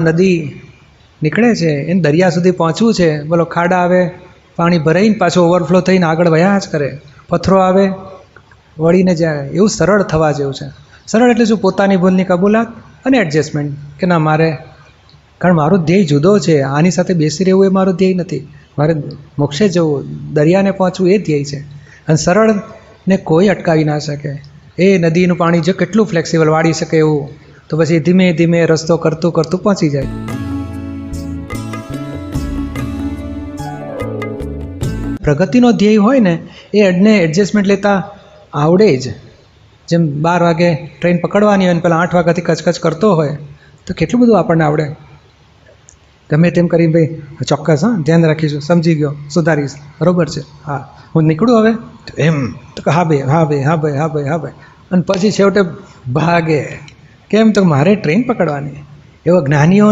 નદી નીકળે છે એને દરિયા સુધી પહોંચવું છે, બોલો ખાડા આવે, પાણી ભરાઈને પાછું ઓવરફ્લો થઈને આગળ વયા જ કરે, પથ્થરો આવે વળીને જાય, એવું સરળ થવા જેવું છે. સરળ એટલે શું? પોતાની ભૂલની કબૂલાત અને એડજસ્ટમેન્ટ કે ના મારે, કારણ મારું ધ્યેય જુદો છે, આની સાથે બેસી રહેવું એ મારું ધ્યેય નથી, મારે મોક્ષે જવું, દરિયાને પહોંચવું એ ધ્યેય છે. અને સરળને કોઈ અટકાવી ના શકે. એ નદીનું પાણી જો કેટલું ફ્લેક્સિબલ વાળી શકે એવું, તો પછી ધીમે ધીમે રસ્તો કરતું કરતું પહોંચી જાય. પ્રગતિનો ધ્યેય હોય ને એ એડને એડજસ્ટમેન્ટ લેતા આવડે જ. જેમ 12 વાગે ટ્રેન પકડવાની હોય ને પહેલાં 8 વાગ્યાથી કચકચ કરતો હોય તો કેટલું બધું આપણને આવડે. ગમે તેમ કરીને ભાઈ ચોક્કસ, હા ધ્યાન રાખીશું, સમજી ગયો, સુધારીશ, બરાબર છે, હા હું નીકળું હવે તો એમ તો હા ભાઈ હા ભાઈ હા ભાઈ હા ભાઈ હા ભાઈ, અને પછી છેવટે ભાગે. કેમ? તો મારે ટ્રેન પકડવાની. એવા જ્ઞાનીઓ